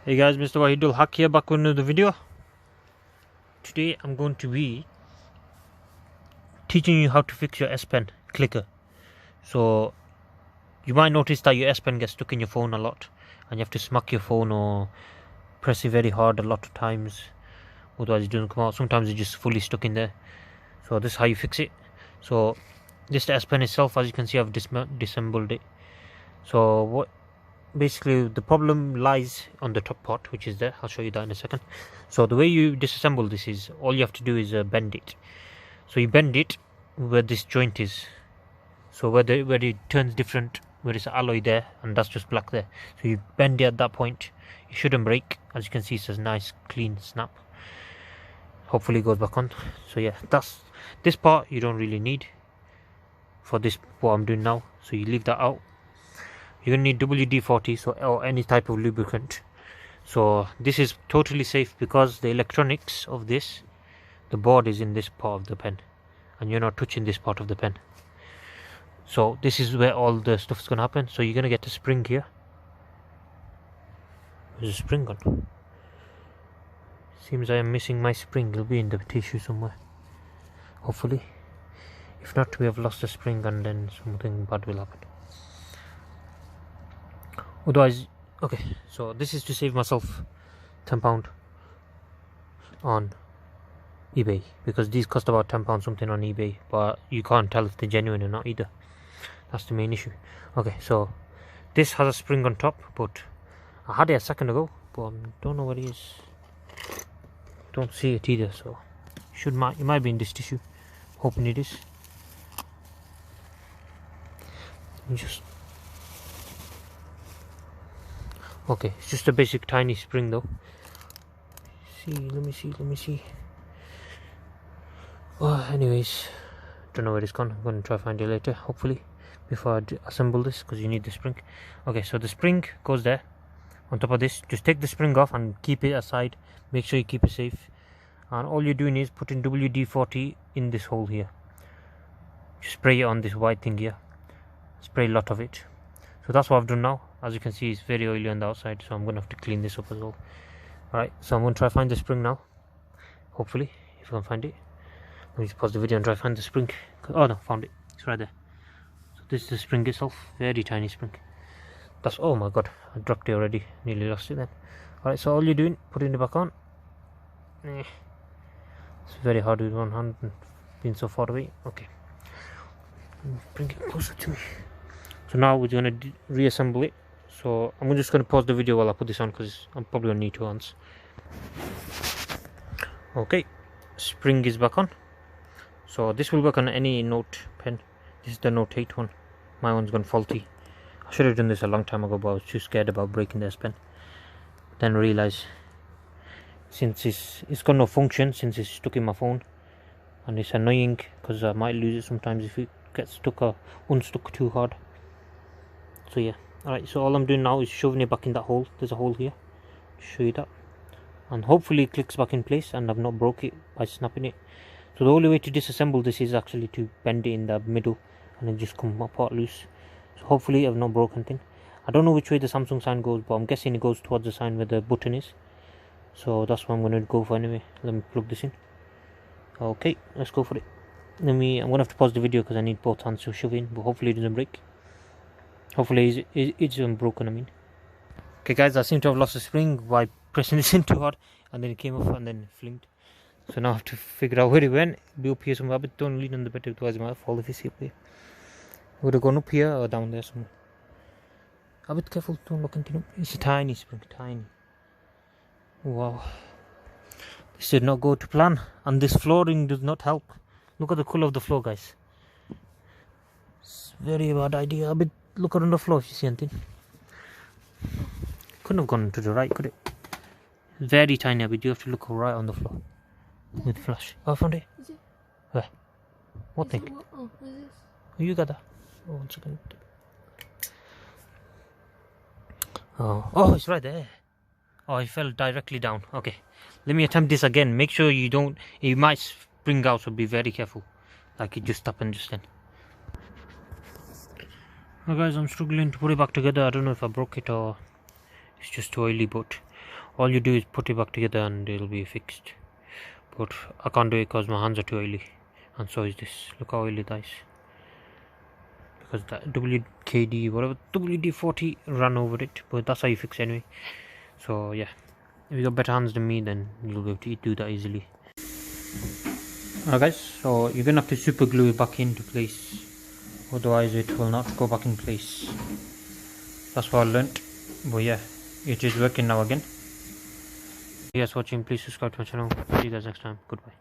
Hey guys, MrWaheedulHaque here, back with another video. Today I'm going to be teaching you how to fix your S Pen clicker. So you might notice that your S Pen gets stuck in your phone a lot and you have to smack your phone or press it very hard a lot of times, otherwise it doesn't come out. Sometimes it's just fully stuck in there. So this is how you fix it. So this is the S Pen itself. As you can see, I've disassembled it. So basically the problem lies on the top part, which is there. I'll show you that in a second. So the way you disassemble this is, all you have to do is bend it. So you bend it where this joint is, so where it turns different, where it's alloy there and that's just black there. So you bend it at that point. It shouldn't break. As you can see, it's a nice clean snap. Hopefully it goes back on. So yeah, that's this part you don't really need for this, what I'm doing now. So you leave that out. You're going to need WD-40 or any type of lubricant. So this is totally safe because the electronics of this, the board is in this part of the pen and you're not touching this part of the pen. So this is where all the stuff is going to happen. So you're going to get a spring here. There's a spring on. Seems I am missing my spring. It'll be in the tissue somewhere, hopefully. If not, we have lost the spring and then something bad will happen. Otherwise, okay, so this is to save myself £10 on eBay, because these cost about £10 something on eBay, but you can't tell if they're genuine or not either. That's the main issue. Okay, so this has a spring on top, but I had it a second ago, but I don't know what it is. Don't see it either, so it might be in this tissue. Hoping it is. Okay, it's just a basic tiny spring though. Let me see. Oh, anyways, don't know where it's gone. I'm going to try to find it later, hopefully, before I assemble this, because you need the spring. Okay, so the spring goes there on top of this. Just take the spring off and keep it aside. Make sure you keep it safe. And all you're doing is putting WD-40 in this hole here. Just spray it on this white thing here. Spray a lot of it. So that's what I've done now. As you can see, it's very oily on the outside, so I'm going to have to clean this up as well. Alright, so I'm going to try to find the spring now. Hopefully, if I can find it. Let me just pause the video and try to find the spring. Oh no, found it. It's right there. So this is the spring itself. Very tiny spring. That's, oh my god, I dropped it already. Nearly lost it then. Alright, so all you're doing, putting it back on. It's very hard with one hand and being so far away. Okay. Bring it closer to me. So now we're going to reassemble it. So I'm just going to pause the video while I put this on, because I'm probably going to need 2 hands. Okay, spring is back on. So this will work on any Note pen. This is the Note 8 one. My one's gone faulty. I should have done this a long time ago, but I was too scared about breaking the S Pen. Then I realised, since it's got no function, since it's stuck in my phone, and it's annoying because I might lose it sometimes if it gets stuck or unstuck too hard. So yeah, alright, so all I'm doing now is shoving it back in that hole. There's a hole here to show you that, and hopefully it clicks back in place and I've not broke it by snapping it. So the only way to disassemble this is actually to bend it in the middle and then just come apart loose. So hopefully I've not broken anything. I don't know which way the Samsung sign goes, but I'm guessing it goes towards the sign where the button is. So that's what I'm going to go for anyway. Let me plug this in. Okay, let's go for it. I'm going to have to pause the video because I need both hands to shove in, but hopefully it doesn't break. Hopefully it's unbroken, I mean. Okay guys, I seem to have lost the spring by pressing this in too hard, and then it came off and then flinked. So now I have to figure out where it went. It'll be up here somewhere, but don't lean on the bed, otherwise it might fall if you see up here. Would have gone up here or down there somewhere. A bit careful, don't look into it. It's a tiny spring, tiny. Wow. This did not go to plan, and this flooring does not help. Look at the colour of the floor, guys. It's a very bad idea. A bit. Look around the floor if you see anything. Couldn't have gone to the right, could it? Very tiny, but you have to look right on the floor with flash. Oh, I found it. Is it? Where? What thing? Oh, what is this? Oh, you got that. Oh, 1 second. Oh, it's right there. Oh, it fell directly down. Okay, let me attempt this again. Make sure you don't. It might spring out, so be very careful. Like it just happened just then. Now guys, I'm struggling to put it back together. I don't know if I broke it or it's just too oily, but all you do is put it back together and it'll be fixed. But I can't do it because my hands are too oily, and so is this. Look how oily that is, because that WKD whatever WD-40 ran over it. But that's how you fix it anyway. So yeah, if you got better hands than me, then you'll be able to do that easily. Alright guys, so you're gonna have to super glue it back into place, otherwise it will not go back in place. That's what I learnt. But yeah, it is working now again. If you guys watching, please subscribe to my channel. See you guys next time. Goodbye.